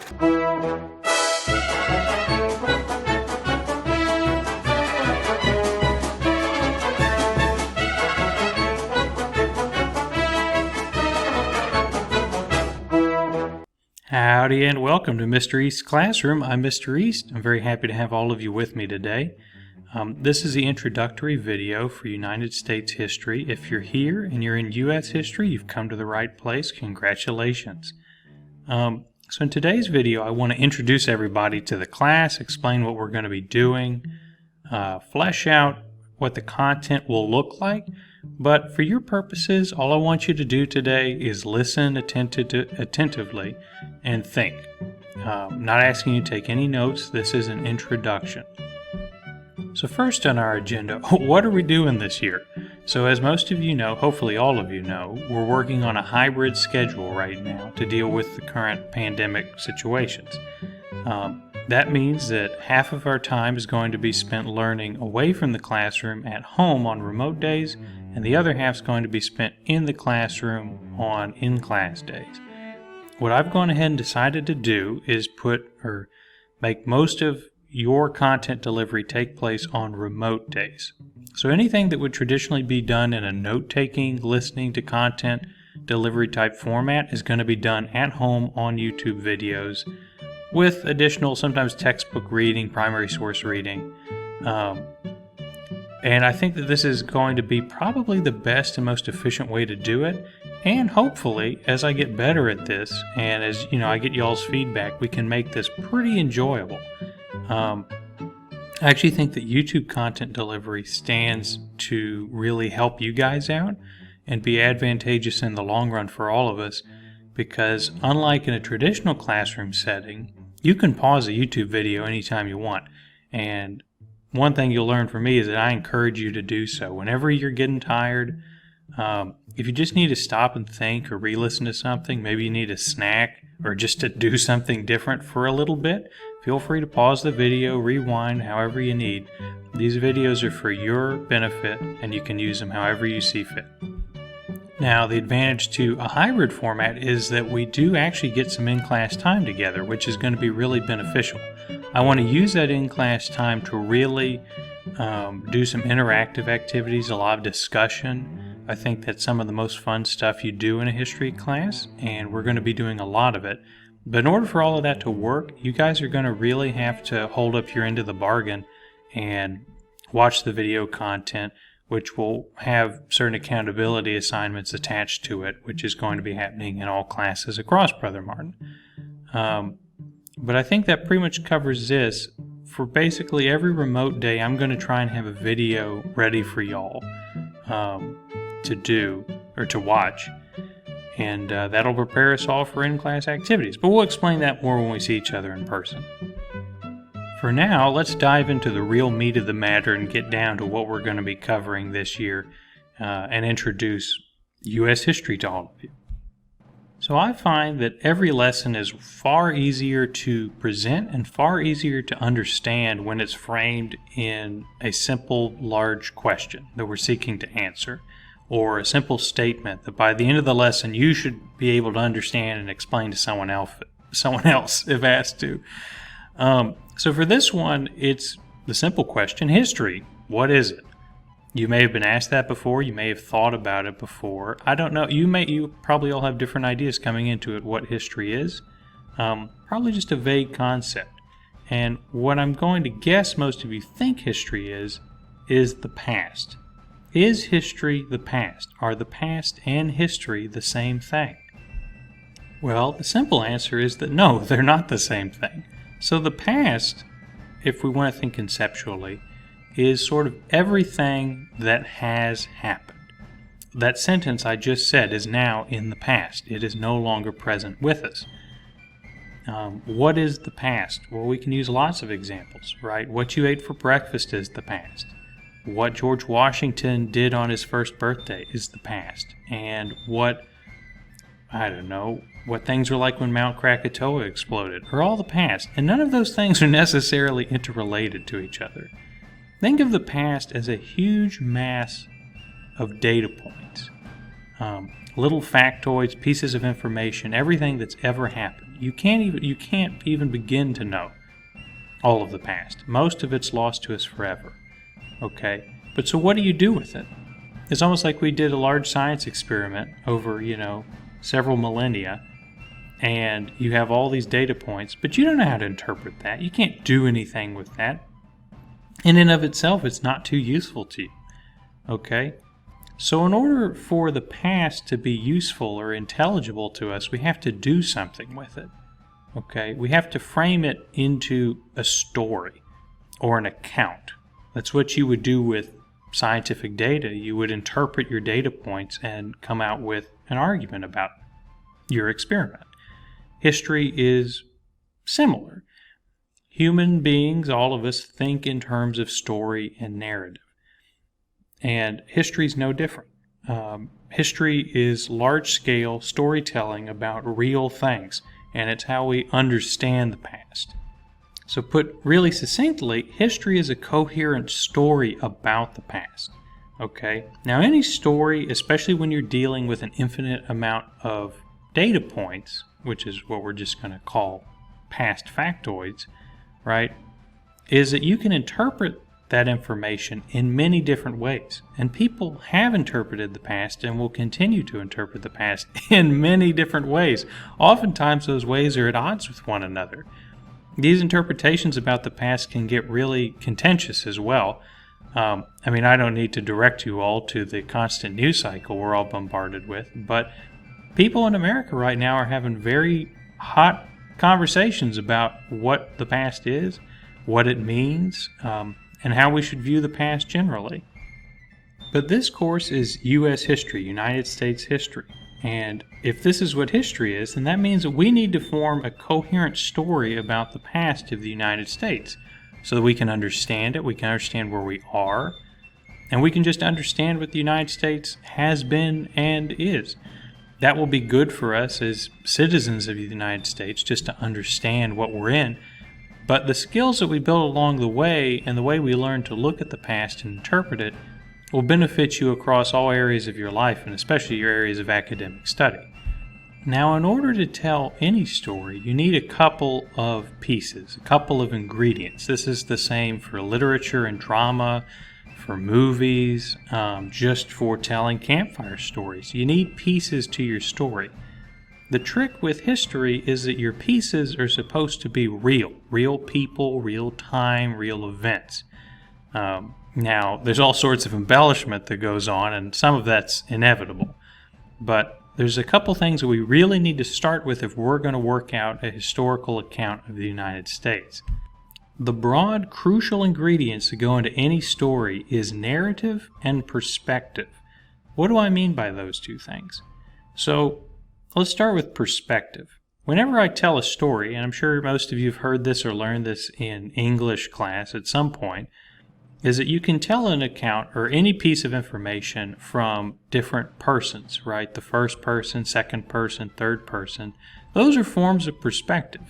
Howdy and welcome to Mr. East's Classroom. I'm Mr. East. I'm very happy to have all of you with me today. This is the introductory video for United States history. If you're here and you're in U.S. history, you've come to the right place. Congratulations. So in today's video, I want to introduce everybody to the class, explain what we're going to be doing, flesh out what the content will look like. But for your purposes, all I want you to do today is listen attentively and think. I'm not asking you to take any notes. This is an introduction. So first on our agenda, what are we doing this year? So as most of you know, hopefully all of you know, we're working on a hybrid schedule right now to deal with the current pandemic situations. That means that half of our time is going to be spent learning away from the classroom at home on remote days, and the other half is going to be spent in the classroom on in-class days. What I've gone ahead and decided to do is make most of your content delivery take place on remote days. So anything that would traditionally be done in a note-taking, listening to content delivery type format is going to be done at home on YouTube videos with additional, sometimes textbook reading, primary source reading. And I think that this is going to be probably the best and most efficient way to do it. And hopefully, as I get better at this, and as I get y'all's feedback, we can make this pretty enjoyable. I actually think that YouTube content delivery stands to really help you guys out and be advantageous in the long run for all of us, because unlike in a traditional classroom setting, you can pause a YouTube video anytime you want. And one thing you'll learn from me is that I encourage you to do so. Whenever you're getting tired, if you just need to stop and think or re-listen to something, maybe you need a snack or just to do something different for a little bit, feel free to pause the video, rewind, however you need. These videos are for your benefit and you can use them however you see fit. Now, the advantage to a hybrid format is that we do actually get some in-class time together, which is going to be really beneficial. I want to use that in-class time to really do some interactive activities, a lot of discussion. I think that's some of the most fun stuff you do in a history class, and we're going to be doing a lot of it. But in order for all of that to work, you guys are going to really have to hold up your end of the bargain and watch the video content, which will have certain accountability assignments attached to it, which is going to be happening in all classes across Brother Martin. But I think that pretty much covers this. For basically every remote day, I'm going to try and have a video ready for y'all to do or to watch. And that'll prepare us all for in-class activities. But we'll explain that more when we see each other in person. For now, let's dive into the real meat of the matter and get down to what we're going to be covering this year and introduce U.S. history to all of you. So I find that every lesson is far easier to present and far easier to understand when it's framed in a simple, large question that we're seeking to answer, or a simple statement that by the end of the lesson you should be able to understand and explain to someone else if asked to. So for this one, it's the simple question, history. What is it? You may have been asked that before. You may have thought about it before. I don't know. You probably all have different ideas coming into it what history is. Probably just a vague concept. And what I'm going to guess most of you think history is the past. Is history the past? Are the past and history the same thing? Well, the simple answer is that no, they're not the same thing. So the past, if we want to think conceptually, is sort of everything that has happened. That sentence I just said is now in the past. It is no longer present with us. What is the past? Well, we can use lots of examples, right? What you ate for breakfast is the past. What George Washington did on his first birthday is the past. And what things were like when Mount Krakatoa exploded are all the past. And none of those things are necessarily interrelated to each other. Think of the past as a huge mass of data points. little factoids, pieces of information, everything that's ever happened. You can't even begin to know all of the past. Most of it's lost to us forever. Okay? But so what do you do with it? It's almost like we did a large science experiment over, several millennia, and you have all these data points, but you don't know how to interpret that. You can't do anything with that. In and of itself, it's not too useful to you. Okay? So in order for the past to be useful or intelligible to us, we have to do something with it. Okay? We have to frame it into a story or an account. That's what you would do with scientific data. You would interpret your data points and come out with an argument about your experiment. History is similar. Human beings, all of us, think in terms of story and narrative. And history is no different. History is large-scale storytelling about real things, and it's how we understand the past. So put really succinctly, history is a coherent story about the past. Okay? Now any story, especially when you're dealing with an infinite amount of data points, which is what we're just going to call past factoids, right, is that you can interpret that information in many different ways. And people have interpreted the past and will continue to interpret the past in many different ways. Oftentimes those ways are at odds with one another. These interpretations about the past can get really contentious as well. I don't need to direct you all to the constant news cycle we're all bombarded with, but people in America right now are having very hot conversations about what the past is, what it means, and how we should view the past generally. But this course is U.S. history, United States history. And if this is what history is, then that means that we need to form a coherent story about the past of the United States so that we can understand it, we can understand where we are, and we can just understand what the United States has been and is. That will be good for us as citizens of the United States, just to understand what we're in. But the skills that we build along the way and the way we learn to look at the past and interpret it will benefit you across all areas of your life, and especially your areas of academic study. Now, in order to tell any story, you need a couple of pieces, a couple of ingredients. This is the same for literature and drama, for movies, just for telling campfire stories. You need pieces to your story. The trick with history is that your pieces are supposed to be real people, real time, real events. Now, there's all sorts of embellishment that goes on, and some of that's inevitable. But there's a couple things that we really need to start with if we're going to work out a historical account of the United States. The broad, crucial ingredients that go into any story is narrative and perspective. What do I mean by those two things? So, let's start with perspective. Whenever I tell a story, and I'm sure most of you have heard this or learned this in English class at some point, is that you can tell an account or any piece of information from different persons, right? The first person, second person, third person. Those are forms of perspective.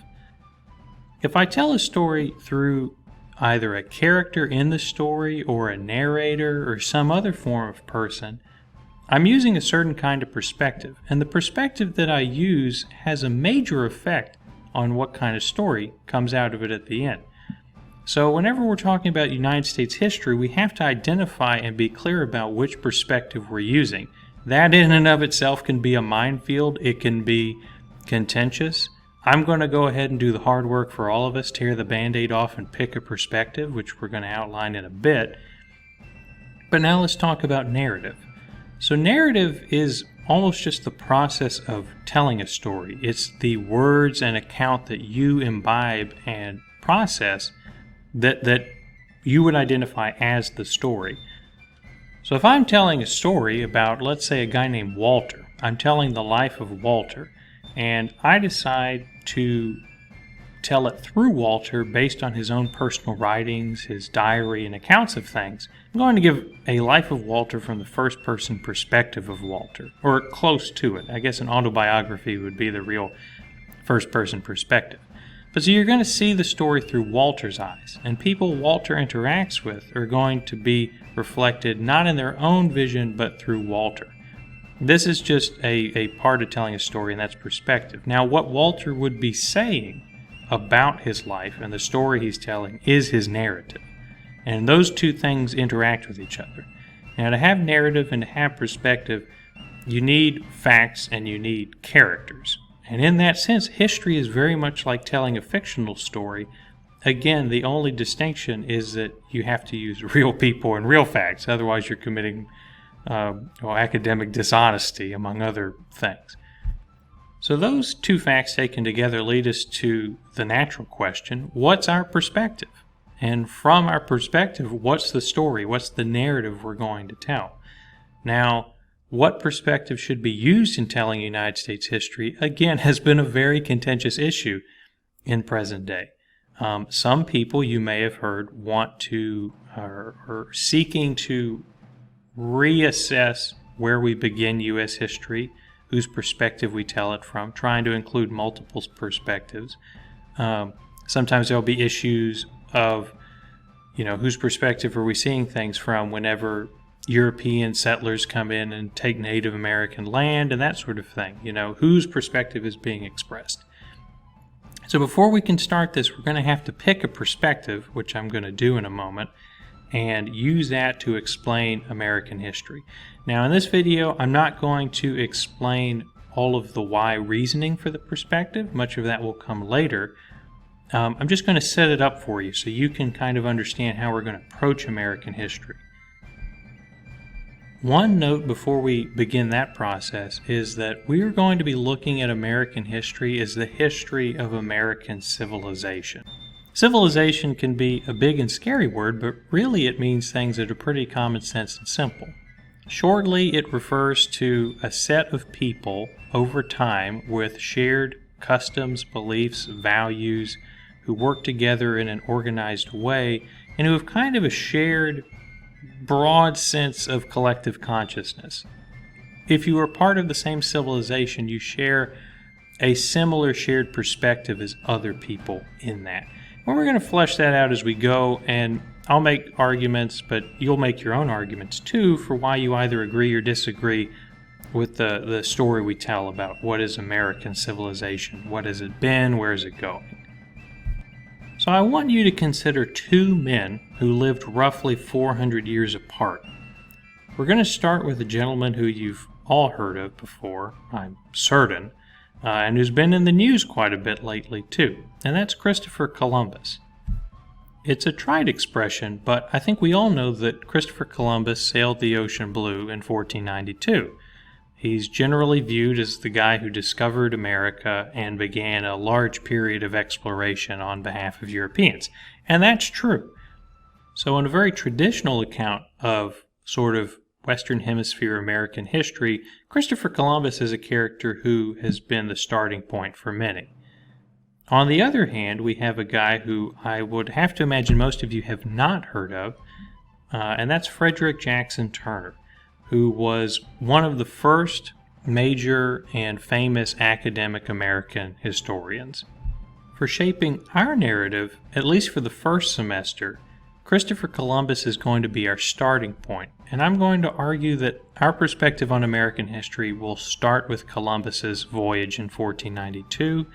If I tell a story through either a character in the story or a narrator or some other form of person, I'm using a certain kind of perspective. And the perspective that I use has a major effect on what kind of story comes out of it at the end. So whenever we're talking about United States history, we have to identify and be clear about which perspective we're using. That in and of itself can be a minefield. It can be contentious. I'm going to go ahead and do the hard work for all of us, tear the Band-Aid off and pick a perspective, which we're going to outline in a bit. But now let's talk about narrative. So narrative is almost just the process of telling a story. It's the words and account that you imbibe and process that you would identify as the story. So if I'm telling a story about, let's say, a guy named Walter, I'm telling the life of Walter, and I decide to tell it through Walter based on his own personal writings, his diary, and accounts of things, I'm going to give a life of Walter from the first-person perspective of Walter, or close to it. I guess an autobiography would be the real first-person perspective. But so you're going to see the story through Walter's eyes, and people Walter interacts with are going to be reflected not in their own vision, but through Walter. This is just a part of telling a story, and that's perspective. Now, what Walter would be saying about his life and the story he's telling is his narrative. And those two things interact with each other. Now, to have narrative and to have perspective, you need facts and you need characters. And in that sense, history is very much like telling a fictional story. Again, the only distinction is that you have to use real people and real facts. Otherwise, you're committing academic dishonesty, among other things. So those two facts taken together lead us to the natural question, what's our perspective? And from our perspective, what's the story? What's the narrative we're going to tell? Now, what perspective should be used in telling United States history, again, has been a very contentious issue in present day. Some people, you may have heard, want to, are seeking to reassess where we begin U.S. history, whose perspective we tell it from, trying to include multiple perspectives. Sometimes there'll be issues of, whose perspective are we seeing things from whenever European settlers come in and take Native American land and that sort of thing. Whose perspective is being expressed. So before we can start this, we're going to have to pick a perspective, which I'm going to do in a moment, and use that to explain American history. Now, in this video, I'm not going to explain all of the why reasoning for the perspective. Much of that will come later. I'm just going to set it up for you so you can kind of understand how we're going to approach American history. One note before we begin that process is that we are going to be looking at American history as the history of American civilization. Civilization can be a big and scary word, but really it means things that are pretty common sense and simple. Shortly, it refers to a set of people over time with shared customs, beliefs, values, who work together in an organized way, and who have kind of a shared, broad sense of collective consciousness. If you are part of the same civilization, you share a similar shared perspective as other people in that. Well, we're going to flesh that out as we go, and I'll make arguments, but you'll make your own arguments too for why you either agree or disagree with the story we tell about what is American civilization, what has it been, where is it going. So I want you to consider two men who lived roughly 400 years apart. We're going to start with a gentleman who you've all heard of before, I'm certain, and who's been in the news quite a bit lately too, and that's Christopher Columbus. It's a trite expression, but I think we all know that Christopher Columbus sailed the ocean blue in 1492. He's generally viewed as the guy who discovered America and began a large period of exploration on behalf of Europeans. And that's true. So in a very traditional account of sort of Western Hemisphere American history, Christopher Columbus is a character who has been the starting point for many. On the other hand, we have a guy who I would have to imagine most of you have not heard of, and that's Frederick Jackson Turner, who was one of the first major and famous academic American historians. For shaping our narrative, at least for the first semester, Christopher Columbus is going to be our starting point, and I'm going to argue that our perspective on American history will start with Columbus's voyage in 1492,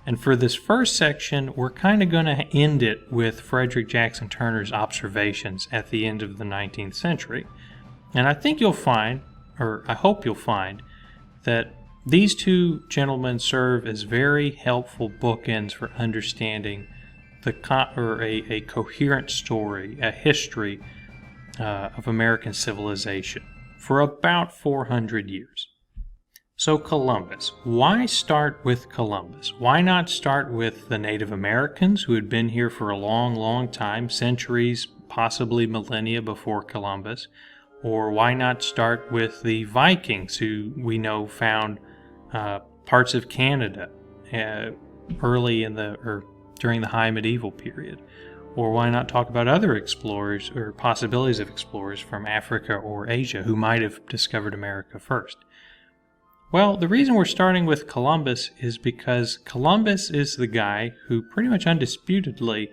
and for this first section, we're kind of going to end it with Frederick Jackson Turner's observations at the end of the 19th century. And I think you'll find, or I hope you'll find, that these two gentlemen serve as very helpful bookends for understanding a coherent story, a history of American civilization for about 400 years. So Columbus. Why start with Columbus? Why not start with the Native Americans who had been here for a long, long time, centuries, possibly millennia before Columbus? Or why not start with the Vikings who we know found parts of Canada early in during the High Medieval period? Or why not talk about other explorers or possibilities of explorers from Africa or Asia who might have discovered America first? Well, the reason we're starting with Columbus is because Columbus is the guy who pretty much undisputedly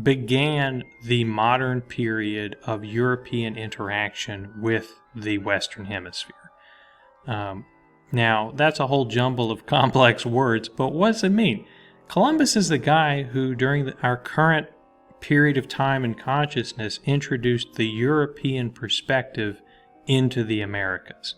began the modern period of European interaction with the Western Hemisphere. Now, that's a whole jumble of complex words, but what does it mean? Columbus is the guy who, during our current period of time and consciousness, introduced the European perspective into the Americas.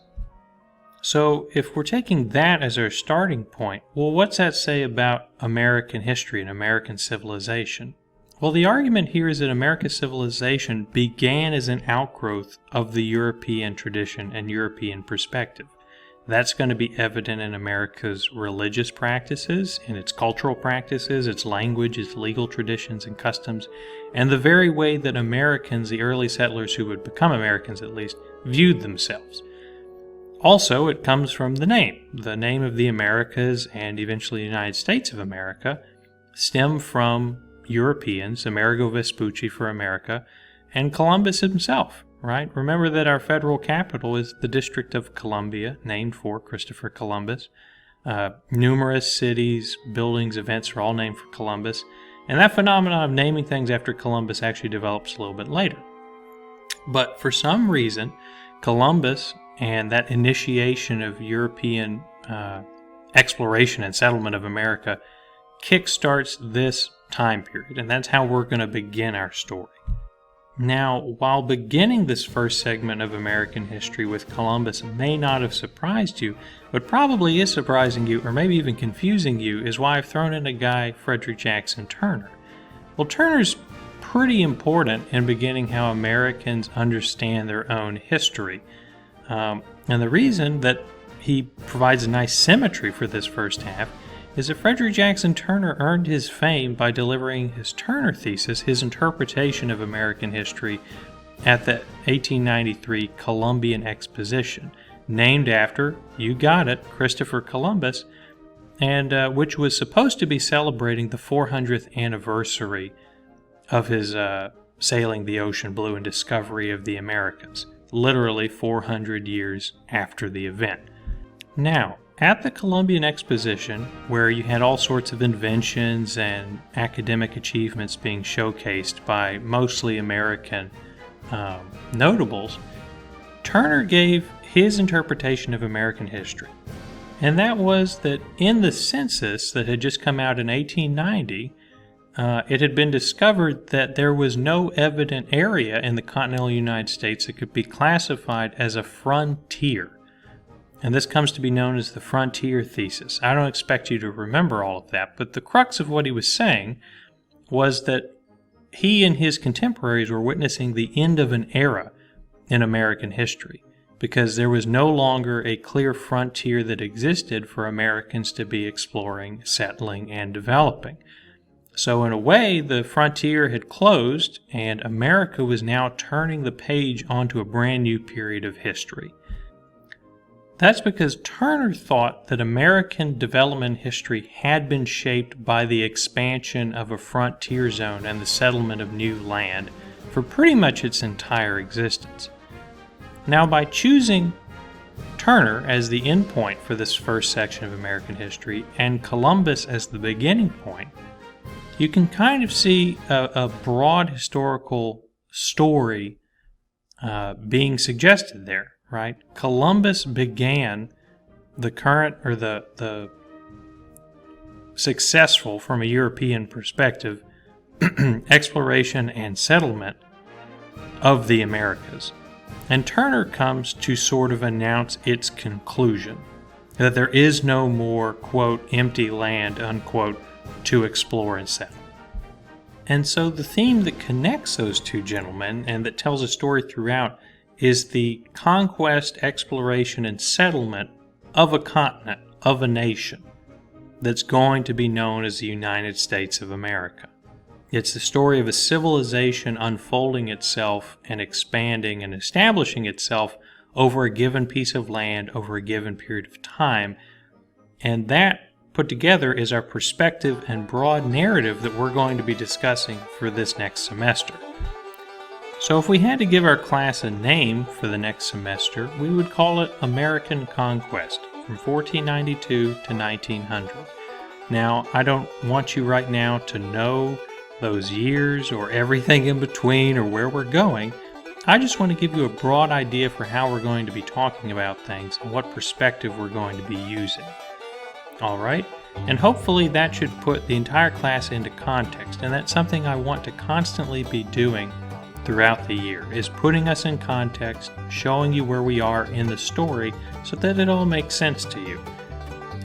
So, if we're taking that as our starting point, well, what's that say about American history and American civilization? Well, the argument here is that American civilization began as an outgrowth of the European tradition and European perspective. That's going to be evident in America's religious practices, in its cultural practices, its language, its legal traditions and customs, and the very way that Americans, the early settlers who would become Americans at least, viewed themselves. Also, it comes from the name. The name of the Americas and eventually the United States of America stem from Europeans, Amerigo Vespucci for America, and Columbus himself. Right? Remember that our federal capital is the District of Columbia, named for Christopher Columbus. Numerous cities, buildings, events are all named for Columbus. And that phenomenon of naming things after Columbus actually develops a little bit later. But for some reason, Columbus and that initiation of European exploration and settlement of America kickstarts this time period. And that's how we're going to begin our story. Now, while beginning this first segment of American history with Columbus may not have surprised you, what probably is surprising you, or maybe even confusing you, is why I've thrown in a guy, Frederick Jackson Turner. Well, Turner's pretty important in beginning how Americans understand their own history. And the reason that he provides a nice symmetry for this first half is that Frederick Jackson Turner earned his fame by delivering his Turner thesis, his interpretation of American history, at the 1893 Columbian Exposition, named after, you got it, Christopher Columbus, and which was supposed to be celebrating the 400th anniversary of his sailing the ocean blue and discovery of the Americas, literally 400 years after the event. Now, at the Columbian Exposition, where you had all sorts of inventions and academic achievements being showcased by mostly American notables, Turner gave his interpretation of American history. And that was that in the census that had just come out in 1890, it had been discovered that there was no evident area in the continental United States that could be classified as a frontier. And this comes to be known as the frontier thesis. I don't expect you to remember all of that, but the crux of what he was saying was that he and his contemporaries were witnessing the end of an era in American history, because there was no longer a clear frontier that existed for Americans to be exploring, settling, and developing. So in a way, the frontier had closed, and America was now turning the page onto a brand new period of history. That's because Turner thought that American development history had been shaped by the expansion of a frontier zone and the settlement of new land for pretty much its entire existence. Now, by choosing Turner as the endpoint for this first section of American history and Columbus as the beginning point, you can kind of see a broad historical story being suggested there. Right? Columbus began the current, or the successful, from a European perspective, exploration and settlement of the Americas. And Turner comes to sort of announce its conclusion, that there is no more, quote, empty land, unquote, to explore and settle. And so the theme that connects those two gentlemen and that tells a story throughout is the conquest, exploration, and settlement of a continent, of a nation, that's going to be known as the United States of America. It's the story of a civilization unfolding itself and expanding and establishing itself over a given piece of land, over a given period of time. And that, put together, is our perspective and broad narrative that we're going to be discussing for this next semester. So if we had to give our class a name for the next semester, we would call it American Conquest, from 1492 to 1900. Now, I don't want you right now to know those years or everything in between or where we're going, I just want to give you a broad idea for how we're going to be talking about things and what perspective we're going to be using. Alright? And hopefully that should put the entire class into context, and that's something I want to constantly be doing throughout the year, is putting us in context, showing you where we are in the story so that it all makes sense to you.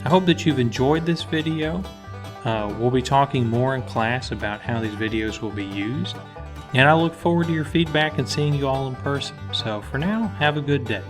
I hope that you've enjoyed this video. We'll be talking more in class about how these videos will be used, and I look forward to your feedback and seeing you all in person. So for now, have a good day.